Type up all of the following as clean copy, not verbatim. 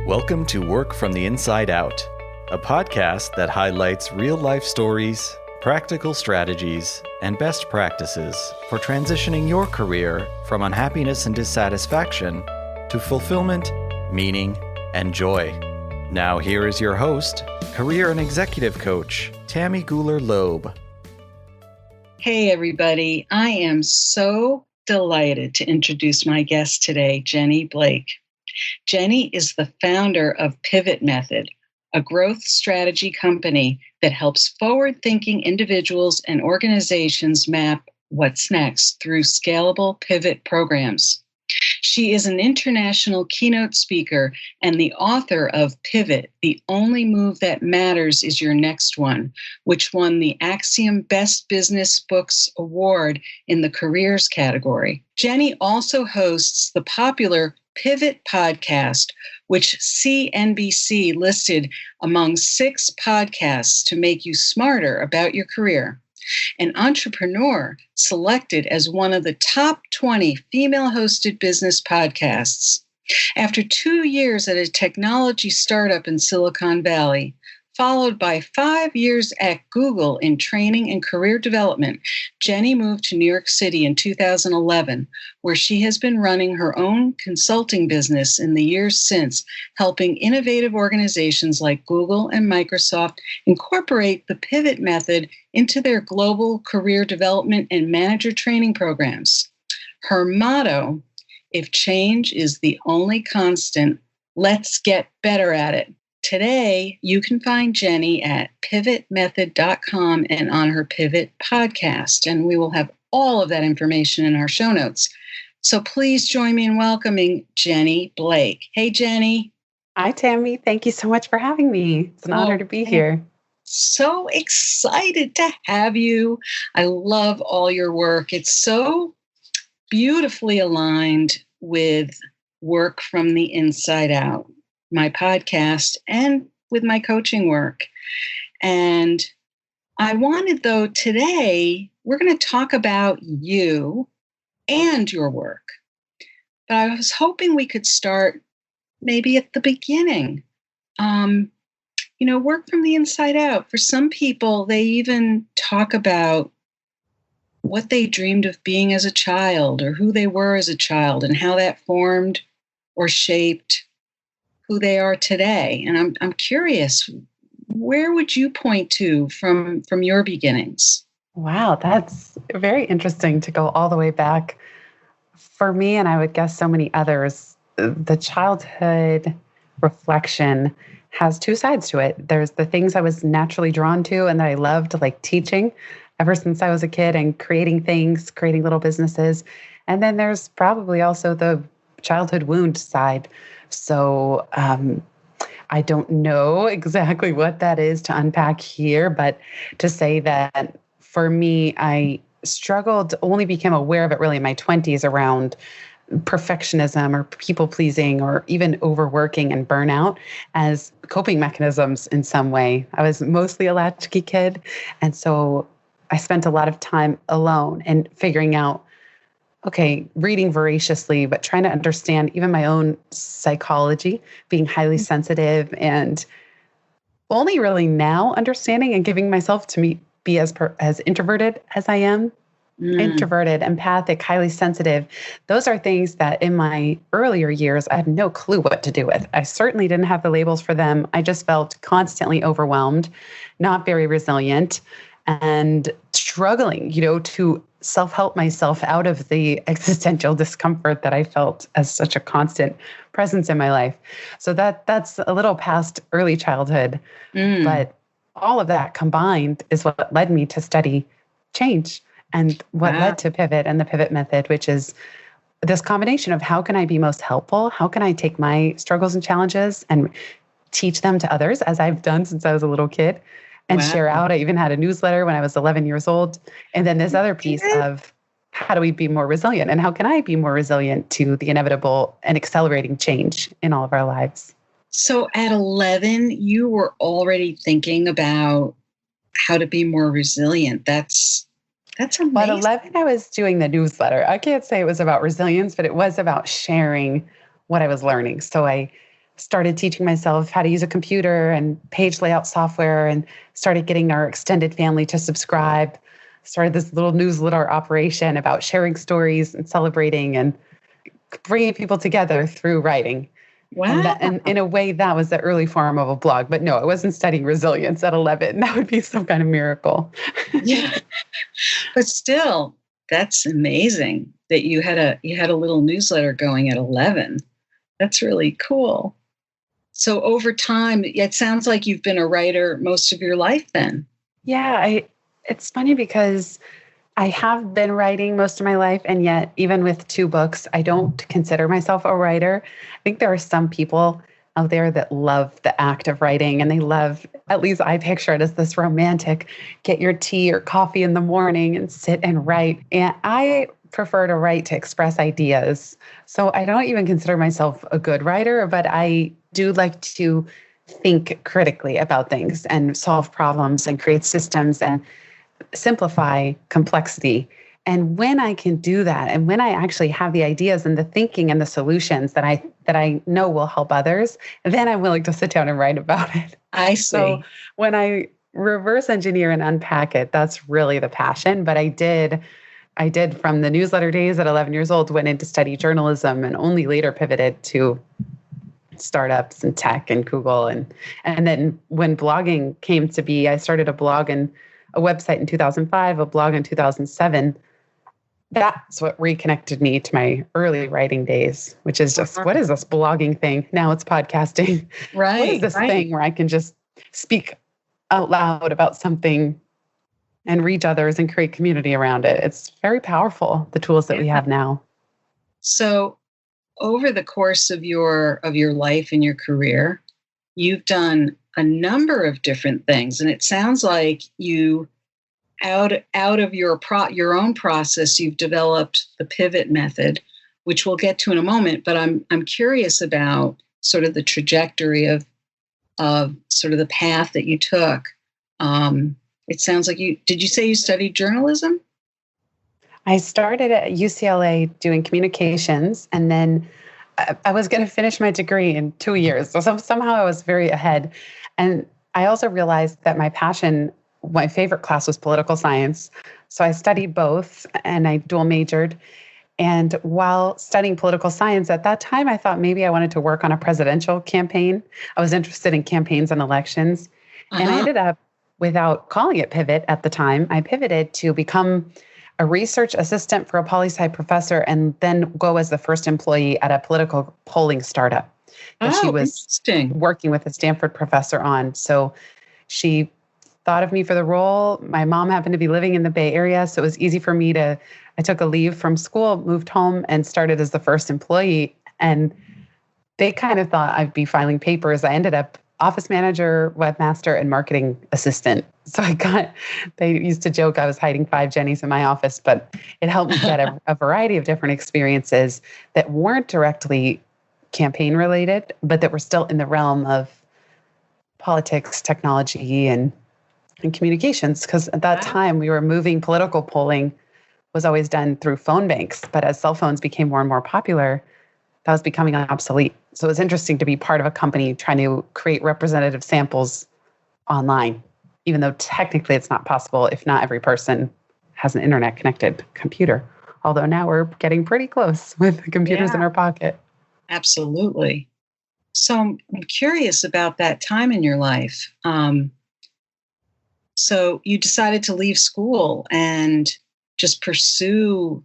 Welcome to Work from the Inside Out, a podcast that highlights real-life stories, practical strategies, and best practices for transitioning your career from unhappiness and dissatisfaction to fulfillment, meaning, and joy. Now here is your host, career and executive coach, Tammy Guler-Loeb. Hey everybody, I am so delighted to introduce my guest today, Jenny Blake. Jenny is the founder of Pivot Method, a growth strategy company that helps forward-thinking individuals and organizations map what's next through scalable pivot programs. She is an international keynote speaker and the author of Pivot, The Only Move That Matters Is Your Next One, which won the Axiom Best Business Books Award in the careers category. Jenny also hosts the popular Pivot podcast, which CNBC listed among 6 podcasts to make you smarter about your career. An entrepreneur selected as one of the top 20 female-hosted business podcasts. After 2 years at a technology startup in Silicon Valley, followed by 5 years at Google in training and career development, Jenny moved to New York City in 2011, where she has been running her own consulting business in the years since, helping innovative organizations like Google and Microsoft incorporate the Pivot Method into their global career development and manager training programs. Her motto, "If change is the only constant, let's get better at it." Today, you can find Jenny at pivotmethod.com and on her Pivot podcast, and we will have all of that information in our show notes. So please join me in welcoming Jenny Blake. Hey, Jenny. Hi, Tammy. Thank you so much for having me. It's an honor to be here. So excited to have you. I love all your work. It's so beautifully aligned with Work from the Inside Out, my podcast, and with my coaching work. And I wanted, though, today, we're going to talk about you and your work. But I was hoping we could start maybe at the beginning. Work from the inside out. For some people, they even talk about what they dreamed of being as a child or who they were as a child and how that formed or shaped who they are today. And I'm curious, where would you point to from your beginnings? Wow, that's very interesting to go all the way back. For me, and I would guess so many others, the childhood reflection has 2 sides to it. There's the things I was naturally drawn to and that I loved, like teaching ever since I was a kid and creating things, creating little businesses. And then there's probably also the childhood wound side. So I don't know exactly what that is to unpack here, but to say that for me, I struggled, only became aware of it really in my 20s around perfectionism or people pleasing or even overworking and burnout as coping mechanisms in some way. I was mostly a latchkey kid. And so I spent a lot of time alone and figuring out, reading voraciously, but trying to understand even my own psychology, being highly sensitive, and only really now understanding and giving myself to be as introverted as I am. Introverted, empathic, highly sensitive. Those are things that in my earlier years, I had no clue what to do with. I certainly didn't have the labels for them. I just felt constantly overwhelmed, not very resilient, and struggling, to self-help myself out of the existential discomfort that I felt as such a constant presence in my life. So that's a little past early childhood. But all of that combined is what led me to study change and what led to Pivot and the Pivot Method, which is this combination of how can I be most helpful? How can I take my struggles and challenges and teach them to others, as I've done since I was a little kid, and share out. I even had a newsletter when I was 11 years old. And then this other piece of how do we be more resilient and how can I be more resilient to the inevitable and accelerating change in all of our lives? So at 11, you were already thinking about how to be more resilient. That's amazing. But at 11, I was doing the newsletter. I can't say it was about resilience, but it was about sharing what I was learning. So I started teaching myself how to use a computer and page layout software, and started getting our extended family to subscribe. Started this little newsletter operation about sharing stories and celebrating and bringing people together through writing. Wow. And in a way, that was the early form of a blog. But no, I wasn't studying resilience at 11. That would be some kind of miracle. Yeah. But still, that's amazing that you had a little newsletter going at 11. That's really cool. So over time, it sounds like you've been a writer most of your life then. Yeah, it's funny because I have been writing most of my life, and yet even with 2 books, I don't consider myself a writer. I think there are some people out there that love the act of writing, and they love, at least I picture it as this romantic, get your tea or coffee in the morning and sit and write. And I prefer to write to express ideas. So I don't even consider myself a good writer, but I do like to think critically about things and solve problems and create systems and simplify complexity. And when I can do that, and when I actually have the ideas and the thinking and the solutions that I know will help others, then I'm willing to sit down and write about it. I see. So when I reverse engineer and unpack it, that's really the passion. But I did from the newsletter days at 11 years old, went in to study journalism, and only later pivoted to startups and tech and Google. And then when blogging came to be, I started a blog and a website in 2005, a blog in 2007. That's what reconnected me to my early writing days, which is just, what is this blogging thing? Now it's podcasting. Right. What is this thing where I can just speak out loud about something and reach others and create community around it? It's very powerful, the tools that we have now. So over the course of your life and your career, you've done a number of different things, and it sounds like you, out of your own process, you've developed the pivot method, which we'll get to in a moment. But I'm curious about sort of the trajectory of sort of the path that you took. It sounds like did you say you studied journalism? I started at UCLA doing communications, and then I was going to finish my degree in 2 years. So somehow I was very ahead. And I also realized that my favorite class was political science. So I studied both, and I dual majored. And while studying political science at that time, I thought maybe I wanted to work on a presidential campaign. I was interested in campaigns and elections. And I ended up, without calling it pivot at the time, I pivoted to become a research assistant for a poli-sci professor, and then go as the first employee at a political polling startup that she was working with a Stanford professor on. So she thought of me for the role. My mom happened to be living in the Bay Area, so it was easy for me I took a leave from school, moved home, and started as the first employee. And they kind of thought I'd be filing papers. I ended up office manager, webmaster, and marketing assistant. So they used to joke I was hiding 5 Jennies in my office, but it helped me get a variety of different experiences that weren't directly campaign related, but that were still in the realm of politics, technology, and communications. Because at that time, we were moving, political polling was always done through phone banks. But as cell phones became more and more popular, that was becoming obsolete. So it was interesting to be part of a company trying to create representative samples online, even though technically it's not possible if not every person has an internet connected computer. Although now we're getting pretty close with the computers in our pocket. Absolutely. So I'm curious about that time in your life. So you decided to leave school and just pursue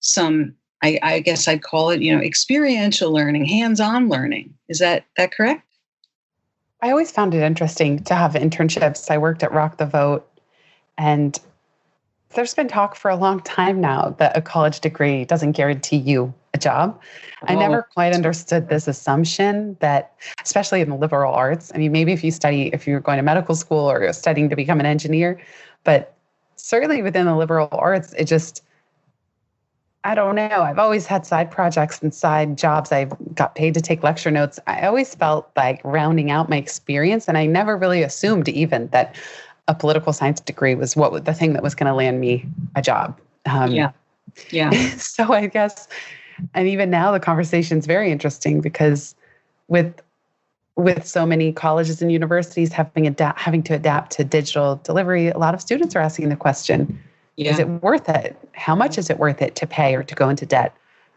some, I guess I'd call it, experiential learning, hands-on learning. Is that correct? I always found it interesting to have internships. I worked at Rock the Vote, and there's been talk for a long time now that a college degree doesn't guarantee you a job. I never quite understood this assumption that, especially in the liberal arts, I mean, maybe if you're going to medical school or you're studying to become an engineer, but certainly within the liberal arts, I don't know. I've always had side projects and side jobs. I got paid to take lecture notes. I always felt like rounding out my experience, and I never really assumed even that a political science degree was the thing that was going to land me a job. Yeah. So I guess, and even now the conversation is very interesting because with with so many colleges and universities having to adapt to digital delivery, a lot of students are asking the question, is it worth it? How much is it worth it to pay or to go into debt?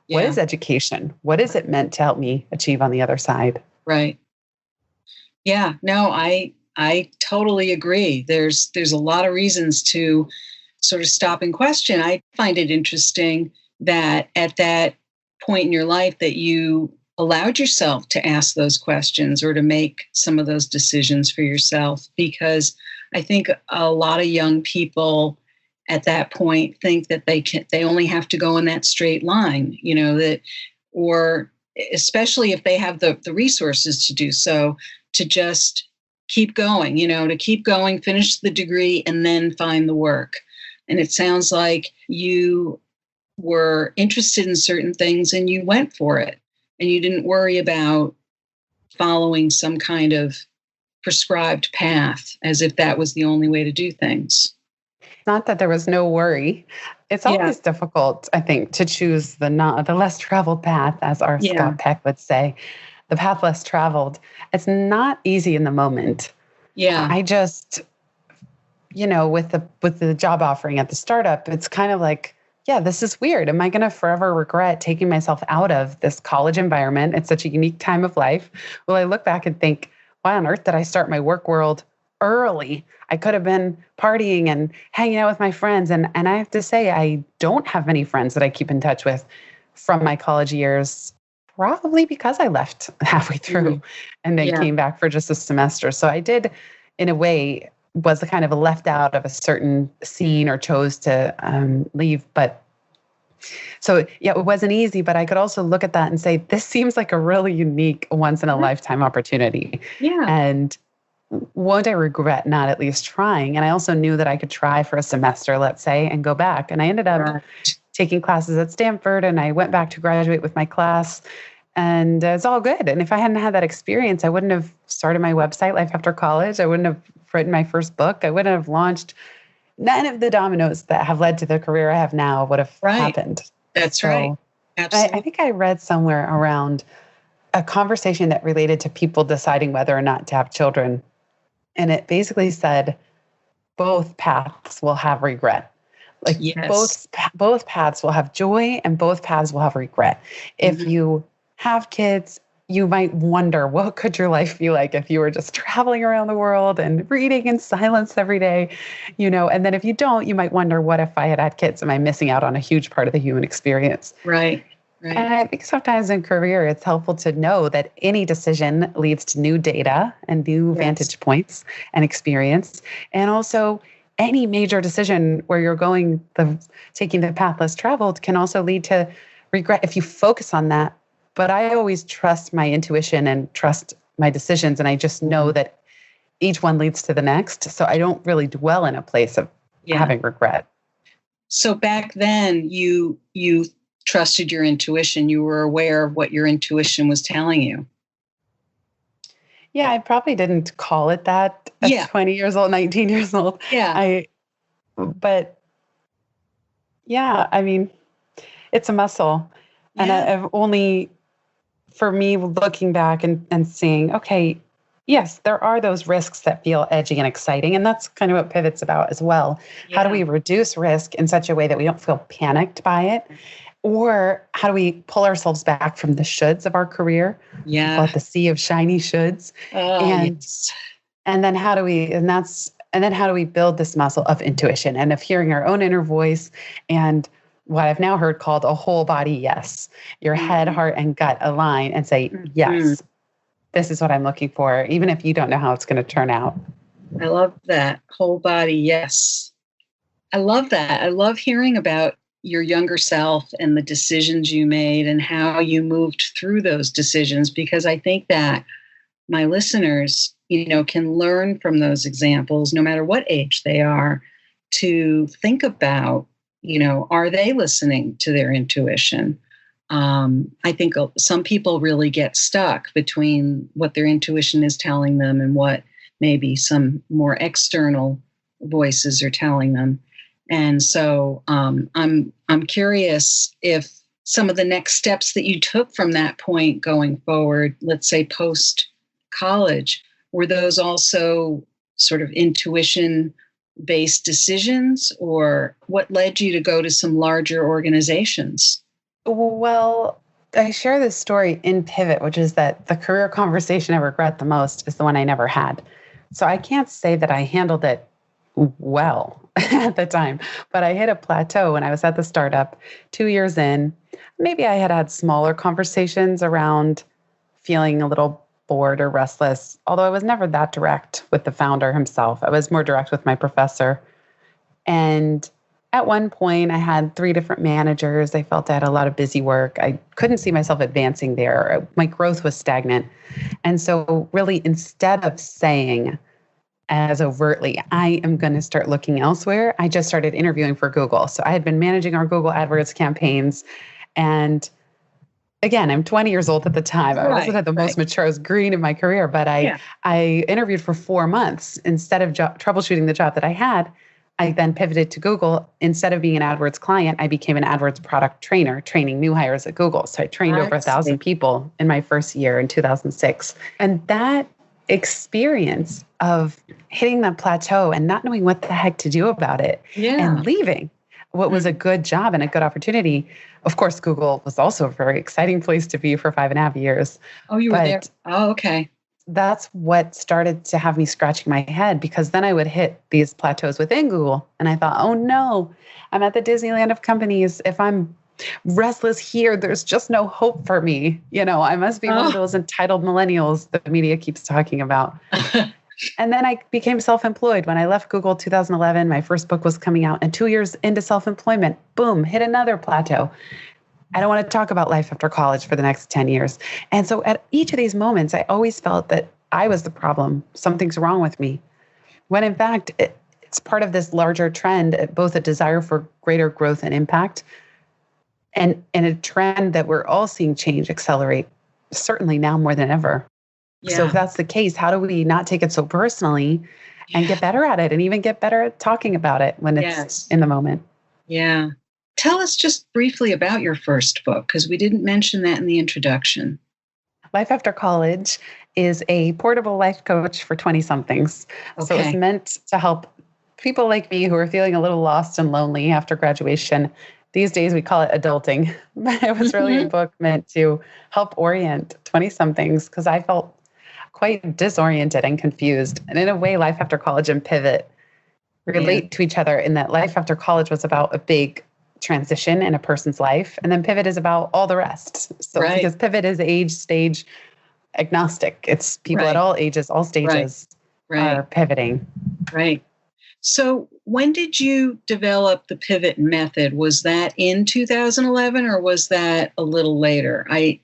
What is education? What is it meant to help me achieve on the other side? Right. Yeah, no, I totally agree. There's a lot of reasons to sort of stop and question. I find it interesting that at that point in your life that you allowed yourself to ask those questions or to make some of those decisions for yourself, because I think a lot of young people at that point think that they only have to go in that straight line, or especially if they have the resources to do so, to just keep going, to keep going, finish the degree, and then find the work. And it sounds like you were interested in certain things and you went for it. And you didn't worry about following some kind of prescribed path as if that was the only way to do things. Not that there was no worry. It's always difficult, I think, to choose the less traveled path, as our Scott Peck would say, the path less traveled. It's not easy in the moment. Yeah. I just, with the job offering at the startup, it's kind of like, this is weird. Am I going to forever regret taking myself out of this college environment? It's such a unique time of life. Will I look back and think, why on earth did I start my work world early? I could have been partying and hanging out with my friends. And I have to say, I don't have many friends that I keep in touch with from my college years, probably because I left halfway through and then came back for just a semester. So I did, in a way, was a kind of left out of a certain scene or chose to leave. But so, it wasn't easy, but I could also look at that and say, this seems like a really unique once in a lifetime opportunity. Yeah. And won't I regret not at least trying? And I also knew that I could try for a semester, let's say, and go back. And I ended up taking classes at Stanford, and I went back to graduate with my class. And it's all good. And if I hadn't had that experience, I wouldn't have started my website, Life After College. I wouldn't have written my first book. I wouldn't have launched. None of the dominoes that have led to the career I have now would have happened. That's right. Absolutely. I think I read somewhere around a conversation that related to people deciding whether or not to have children. And it basically said both paths will have regret. Like both paths will have joy and both paths will have regret. If you have kids, you might wonder, what could your life be like if you were just traveling around the world and reading in silence every day, and then if you don't, you might wonder, what if I had had kids? Am I missing out on a huge part of the human experience? Right. And I think sometimes in career, it's helpful to know that any decision leads to new data and new vantage points and experience. And also any major decision where you're taking the path less traveled can also lead to regret if you focus on that. But I always trust my intuition and trust my decisions. And I just know that each one leads to the next. So I don't really dwell in a place of having regret. So back then you trusted your intuition. You were aware of what your intuition was telling you. Yeah, I probably didn't call it that at 20 years old, 19 years old. Yeah. I mean, it's a muscle. And I've only, for me, looking back and seeing, okay, yes, there are those risks that feel edgy and exciting. And that's kind of what Pivot's about as well. Yeah. How do we reduce risk in such a way that we don't feel panicked by it? Or how do we pull ourselves back from the shoulds of our career? Yeah. We call it the sea of shiny shoulds. And then how do we build this muscle of intuition and of hearing our own inner voice and what I've now heard called a whole body yes. Your head, heart, and gut align and say, yes, this is what I'm looking for, even if you don't know how it's going to turn out. I love that. Whole body yes. I love that. I love hearing about your younger self and the decisions you made and how you moved through those decisions, because I think that my listeners, can learn from those examples, no matter what age they are, to think about, are they listening to their intuition? I think some people really get stuck between what their intuition is telling them and what maybe some more external voices are telling them. And so I'm curious if some of the next steps that you took from that point going forward, let's say post college, were those also sort of intuition-based decisions, or what led you to go to some larger organizations? Well, I share this story in Pivot, which is that the career conversation I regret the most is the one I never had. So I can't say that I handled it well at the time, but I hit a plateau when I was at the startup 2 years in. Maybe I had had smaller conversations around feeling a little bored or restless, although I was never that direct with the founder himself. I was more direct with my professor. And at one point, I had 3 different managers. I felt I had a lot of busy work. I couldn't see myself advancing there. My growth was stagnant. And so really, instead of saying as overtly, I am going to start looking elsewhere, I just started interviewing for Google. So I had been managing our Google AdWords campaigns. And again, I'm 20 years old at the time. I wasn't at the most mature. I was green in my career, but I interviewed for 4 months. Instead of troubleshooting the job that I had, I then pivoted to Google. Instead of being an AdWords client, I became an AdWords product trainer, training new hires at Google. So I trained over 1,000 people in my first year in 2006. And that experience of hitting that plateau and not knowing what the heck to do about it and leaving what was a good job and a good opportunity. Of course, Google was also a very exciting place to be for 5.5 years. Oh, you were there? Oh, okay. That's what started to have me scratching my head, because then I would hit these plateaus within Google. And I thought, oh no, I'm at the Disneyland of companies. If I'm restless here, there's just no hope for me. I must be one of those entitled millennials the media keeps talking about. And then I became self-employed. When I left Google 2011, my first book was coming out. And 2 years into self-employment, boom, hit another plateau. I don't want to talk about life after college for the next 10 years. And so at each of these moments, I always felt that I was the problem. Something's wrong with me. When in fact, it's part of this larger trend, both a desire for greater growth and impact, and a trend that we're all seeing change accelerate, certainly now more than ever. Yeah. So if that's the case, how do we not take it so personally and get better at it, and even get better at talking about it when it's in the moment? Yeah. Tell us just briefly about your first book, because we didn't mention that in the introduction. Life After College is a portable life coach for 20-somethings. Okay. So it's meant to help people like me who are feeling a little lost and lonely after graduation. These days we call it adulting, but it was really a book meant to help orient 20-somethings, because I felt quite disoriented and confused. And in a way, Life After College and Pivot relate to each other, in that Life After College was about a big transition in a person's life, and then Pivot is about all the rest. So because Pivot is age, stage agnostic, it's people at all ages, all stages are pivoting. Right. So when did you develop the Pivot method? Was that in 2011, or was that a little later? I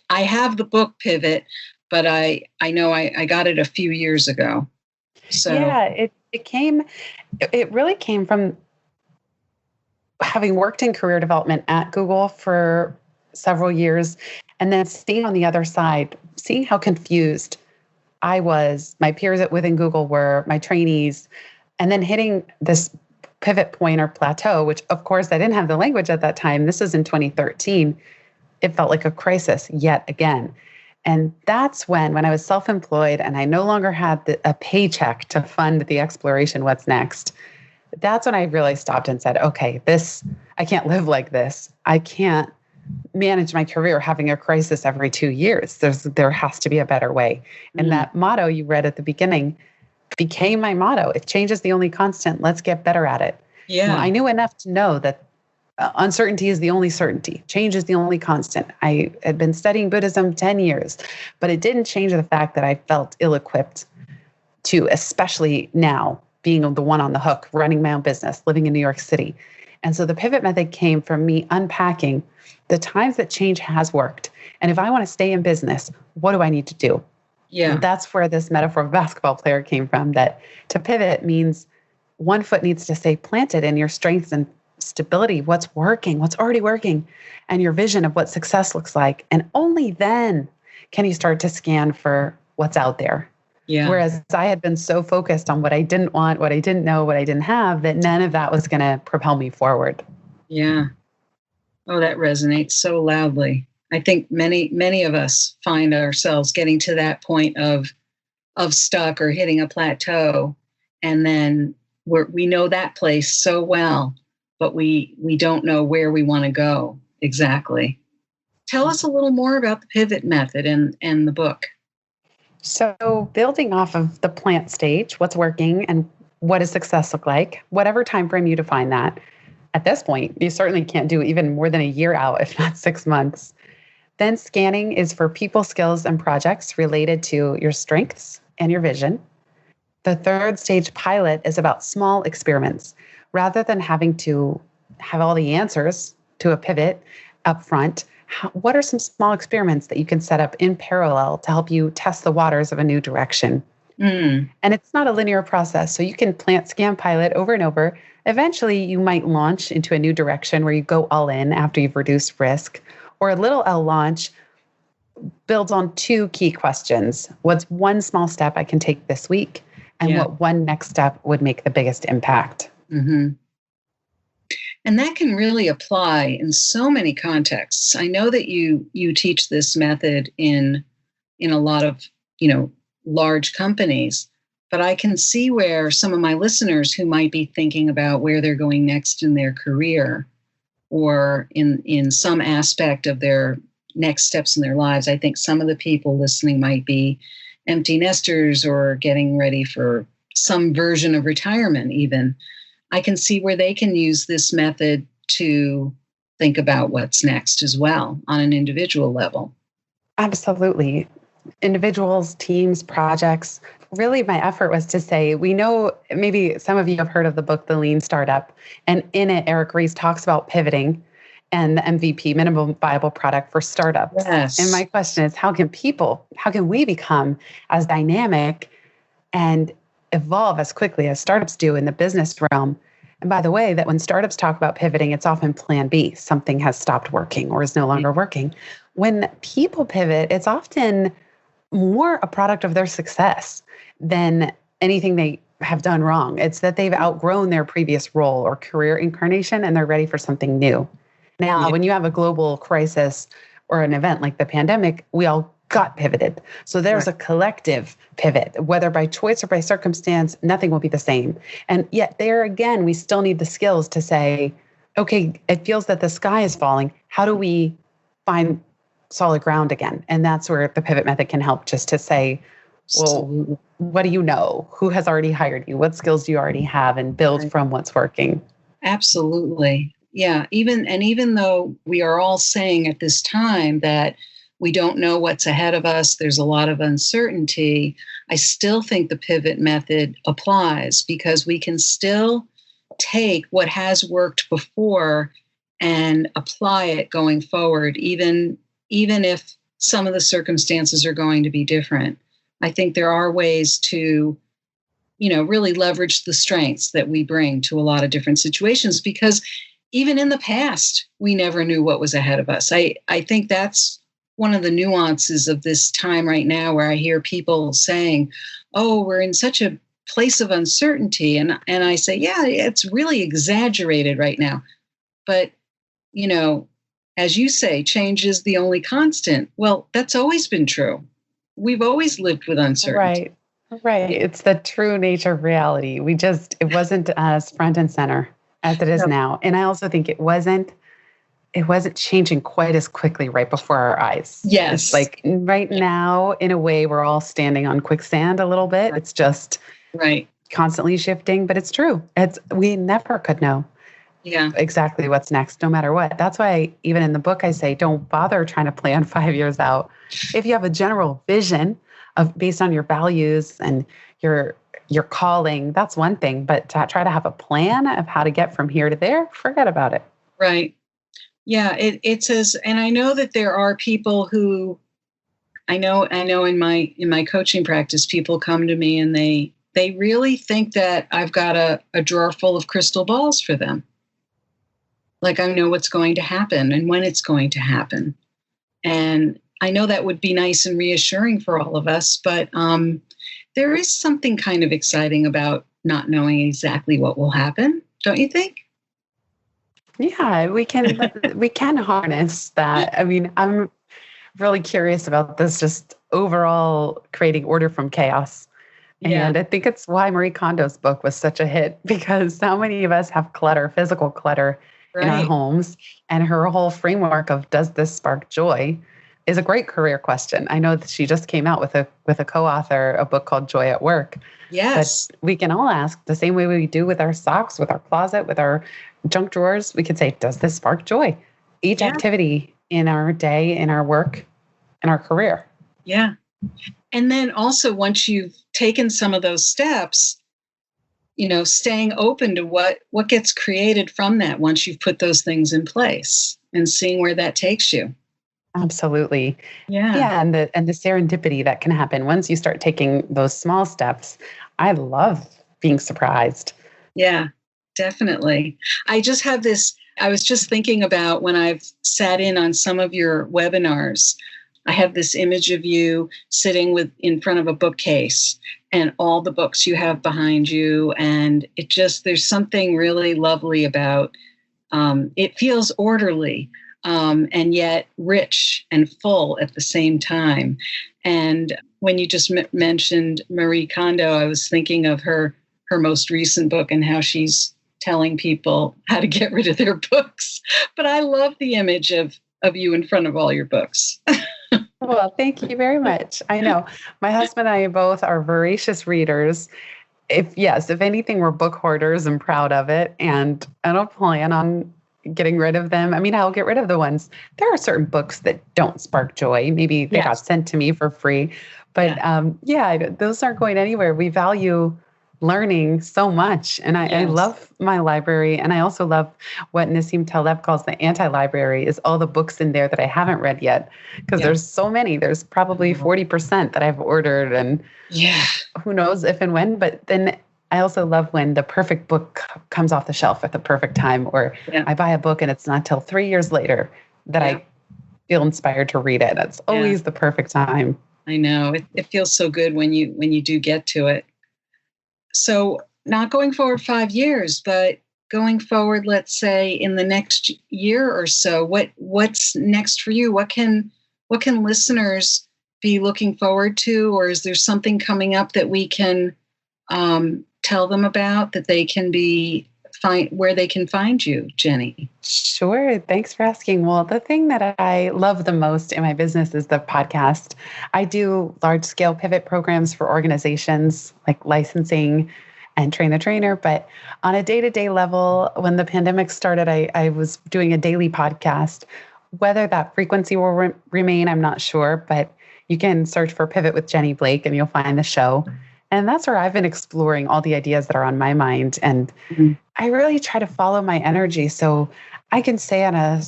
have the book Pivot, but I know I got it a few years ago. So it really came from having worked in career development at Google for several years, and then seeing on the other side, seeing how confused I was, my peers within Google were, my trainees, and then hitting this pivot point or plateau, which of course I didn't have the language at that time. This was in 2013. It felt like a crisis yet again. And that's when I was self-employed and I no longer had a paycheck to fund the exploration, what's next. That's when I really stopped and said, okay, I can't live like this. I can't manage my career having a crisis every 2 years. There has to be a better way. And that motto you read at the beginning became my motto. If change is the only constant, let's get better at it. Yeah. I knew enough to know that uncertainty is the only certainty. Change is the only constant. I had been studying Buddhism 10 years, but it didn't change the fact that I felt ill-equipped to, especially now, being the one on the hook, running my own business, living in New York City. And so the pivot method came from me unpacking the times that change has worked. And if I want to stay in business, what do I need to do? Yeah. And that's where this metaphor of a basketball player came from, that to pivot means one foot needs to stay planted in your strengths and stability, what's working, what's already working, and your vision of what success looks like. And only then can you start to scan for what's out there. Yeah. Whereas I had been so focused on what I didn't want, what I didn't know, what I didn't have, that none of that was going to propel me forward. Yeah. Oh, that resonates so loudly. I think many of us find ourselves getting to that point of stuck or hitting a plateau, and then we know that place so well, but we don't know where we want to go exactly. Tell us a little more about the pivot method and the book. So, building off of the plant stage, what's working and what does success look like, whatever time frame you define that. At this point, you certainly can't do even more than a year out, if not 6 months. Then scanning is for people, skills, and projects related to your strengths and your vision. The third stage pilot is about small experiments. Rather than having to have all the answers to a pivot up front, what are some small experiments that you can set up in parallel to help you test the waters of a new direction? And it's not a linear process. So you can plant, scan, pilot over and over. Eventually, you might launch into a new direction where you go all in after you've reduced risk. Or a little L launch builds on 2 key questions. What's one small step I can take this week? And what one next step would make the biggest impact? Mm-hmm. And that can really apply in so many contexts. I know that you teach this method in a lot of, large companies, but I can see where some of my listeners who might be thinking about where they're going next in their career or in some aspect of their next steps in their lives. I think some of the people listening might be empty nesters or getting ready for some version of retirement even. I can see where they can use this method to think about what's next as well on an individual level. Absolutely. Individuals, teams, projects. Really, my effort was to say, we know maybe some of you have heard of the book, The Lean Startup, and in it, Eric Ries talks about pivoting and the MVP, minimum viable product for startups. Yes. And my question is, how can we become as dynamic and evolve as quickly as startups do in the business realm? And by the way, that when startups talk about pivoting, it's often plan B. Something has stopped working or is no longer working. When people pivot, it's often more a product of their success than anything they have done wrong. It's that they've outgrown their previous role or career incarnation and they're ready for something new. Now, when you have a global crisis or an event like the pandemic, we all got pivoted. So there's a collective pivot, whether by choice or by circumstance, nothing will be the same. And yet there again, we still need the skills to say, okay, it feels that the sky is falling. How do we find solid ground again? And that's where the pivot method can help, just to say, well, what do you know? Who has already hired you? What skills do you already have? And build from what's working. Absolutely. Yeah. Even though we are all saying at this time that we don't know what's ahead of us, there's a lot of uncertainty, I still think the pivot method applies, because we can still take what has worked before and apply it going forward, even if some of the circumstances are going to be different. I think there are ways to, really leverage the strengths that we bring to a lot of different situations, because even in the past, we never knew what was ahead of us. I think that's one of the nuances of this time right now, where I hear people saying, oh, we're in such a place of uncertainty. And I say, yeah, it's really exaggerated right now. But, as you say, change is the only constant. Well, that's always been true. We've always lived with uncertainty. Right. It's the true nature of reality. It wasn't as front and center as it is now. And I also think it wasn't changing quite as quickly right before our eyes. Yes. It's like right now, in a way, we're all standing on quicksand a little bit. It's just constantly shifting, but it's true. We never could know exactly what's next, no matter what. That's why even in the book, I say, don't bother trying to plan 5 years out. If you have a general vision based on your values and your calling, that's one thing. But to try to have a plan of how to get from here to there, forget about it. Right. Yeah, it says, and I know that there are people who, I know in my coaching practice, people come to me and they really think that I've got a drawer full of crystal balls for them. Like I know what's going to happen and when it's going to happen. And I know that would be nice and reassuring for all of us, but there is something kind of exciting about not knowing exactly what will happen, don't you think? Yeah, we can harness that. I mean, I'm really curious about this, just overall creating order from chaos. Yeah. And I think it's why Marie Kondo's book was such a hit, because so many of us have clutter, physical clutter in our Right. homes. And her whole framework of does this spark joy is a great career question. I know that she just came out with a co-author, a book called Joy at Work. Yes. But we can all ask the same way we do with our socks, with our closet, with our junk drawers. We could say, does this spark joy? Each Yeah. activity in our day, in our work, in our career. Yeah. And then also, once you've taken some of those steps, staying open to what gets created from that once you've put those things in place and seeing where that takes you. Absolutely. Yeah. Yeah, and the serendipity that can happen once you start taking those small steps. I love being surprised. Yeah, definitely. I was just thinking about when I've sat in on some of your webinars, I have this image of you sitting in front of a bookcase and all the books you have behind you. And there's something really lovely about, it feels orderly, and yet rich and full at the same time. And when you just mentioned Marie Kondo, I was thinking of her most recent book and how she's telling people how to get rid of their books. But I love the image of you in front of all your books. Well, thank you very much. I know my husband and I both are voracious readers. If anything, we're book hoarders and proud of it. And I don't plan on getting rid of them. I mean, I'll get rid of the ones. There are certain books that don't spark joy. Maybe they got sent to me for free. But those aren't going anywhere. We value learning so much. And I love my library. And I also love what Nassim Taleb calls the anti-library, is all the books in there that I haven't read yet. Because there's so many. There's probably 40% that I've ordered, and who knows if and when. But then I also love when the perfect book comes off the shelf at the perfect time, or I buy a book and it's not till 3 years later that I feel inspired to read it. That's always the perfect time. I know. It feels so good when you do get to it. So not going forward 5 years, but going forward, let's say in the next year or so, what's next for you? What can listeners be looking forward to, or is there something coming up that we can tell them about, that they can where they can find you, Jenny? Sure. Thanks for asking. Well, the thing that I love the most in my business is the podcast. I do large-scale pivot programs for organizations like licensing and train the trainer. But on a day-to-day level, when the pandemic started, I was doing a daily podcast. Whether that frequency will remain, I'm not sure, but you can search for Pivot with Jenny Blake and you'll find the show. And that's where I've been exploring all the ideas that are on my mind. And I really try to follow my energy. So I can say on a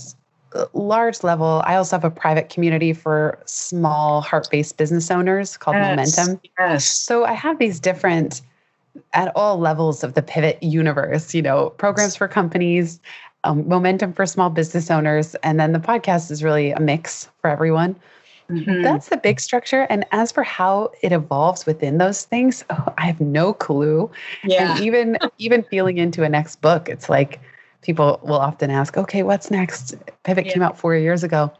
large level, I also have a private community for small heart-based business owners called Momentum. Yes. So I have these different, at all levels of the pivot universe, programs for companies, Momentum for small business owners. And then the podcast is really a mix for everyone. Mm-hmm. That's the big structure. And as for how it evolves within those things, I have no clue. Yeah. And even feeling into a next book, it's like people will often ask, okay, what's next? Pivot came out 4 years ago.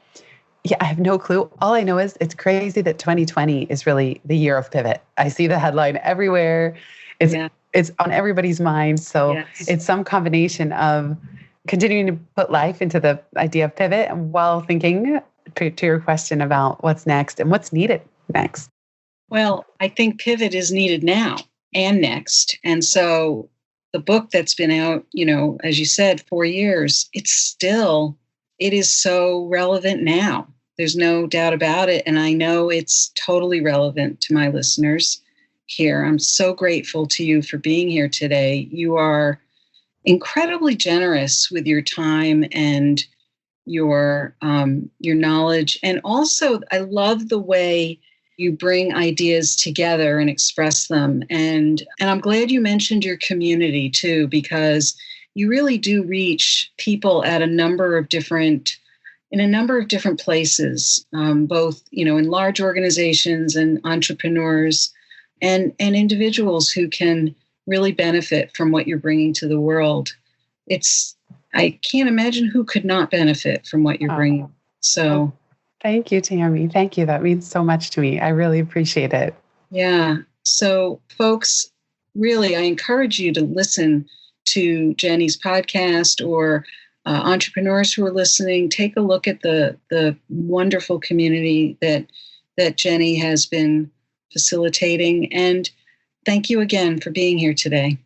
Yeah, I have no clue. All I know is it's crazy that 2020 is really the year of pivot. I see the headline everywhere. It's on everybody's mind. So it's some combination of continuing to put life into the idea of pivot while thinking to your question about what's next and what's needed next. Well, I think pivot is needed now and next. And so the book that's been out, as you said, 4 years, it is so relevant now. There's no doubt about it. And I know it's totally relevant to my listeners here. I'm so grateful to you for being here today. You are incredibly generous with your time and your knowledge. And also, I love the way you bring ideas together and express them. And I'm glad you mentioned your community too, because you really do reach people at in a number of different places, both, in large organizations and entrepreneurs and individuals who can really benefit from what you're bringing to the world. I can't imagine who could not benefit from what you're bringing. So Thank you, Tammy. Thank you. That means so much to me. I really appreciate it. Yeah. So, folks, really, I encourage you to listen to Jenny's podcast, or entrepreneurs who are listening. Take a look at the wonderful community that Jenny has been facilitating. And thank you again for being here today.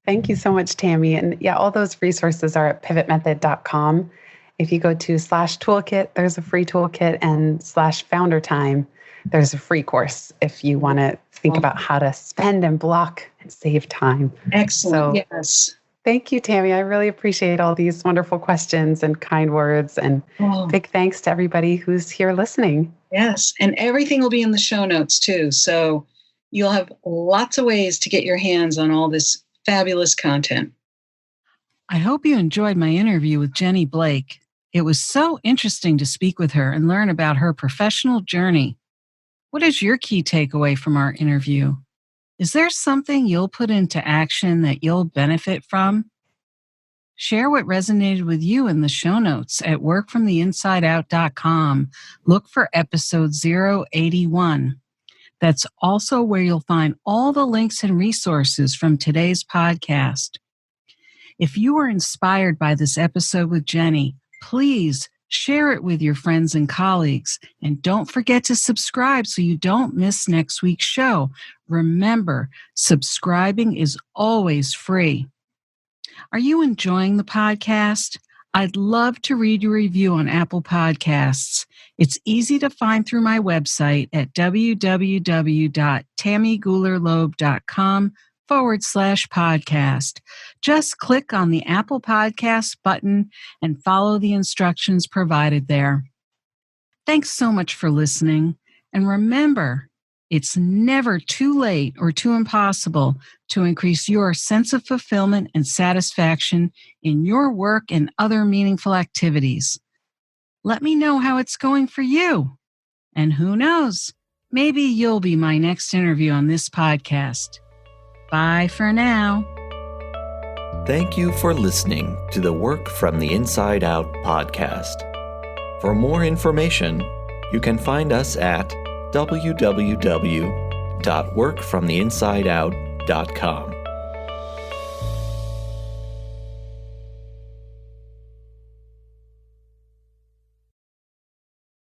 Thank you so much, Tammy. And yeah, all those resources are at pivotmethod.com. If you go to /toolkit, there's a free toolkit, and /founder time, there's a free course if you want to think about how to spend and block and save time. Excellent. So, yes. Thank you, Tammy. I really appreciate all these wonderful questions and kind words. And big thanks to everybody who's here listening. Yes. And everything will be in the show notes too. So you'll have lots of ways to get your hands on all this fabulous content. I hope you enjoyed my interview with Jenny Blake. It was so interesting to speak with her and learn about her professional journey. What is your key takeaway from our interview? Is there something you'll put into action that you'll benefit from? Share what resonated with you in the show notes at workfromtheinsideout.com. Look for episode 081. That's also where you'll find all the links and resources from today's podcast. If you were inspired by this episode with Jenny, please share it with your friends and colleagues. And don't forget to subscribe so you don't miss next week's show. Remember, subscribing is always free. Are you enjoying the podcast? I'd love to read your review on Apple Podcasts. It's easy to find through my website at www.tammygoulerloeb.com/podcast. Just click on the Apple Podcast button and follow the instructions provided there. Thanks so much for listening. And remember, it's never too late or too impossible to increase your sense of fulfillment and satisfaction in your work and other meaningful activities. Let me know how it's going for you. And who knows, maybe you'll be my next interview on this podcast. Bye for now. Thank you for listening to the Work from the Inside Out podcast. For more information, you can find us at www.workfromtheinsideout.com.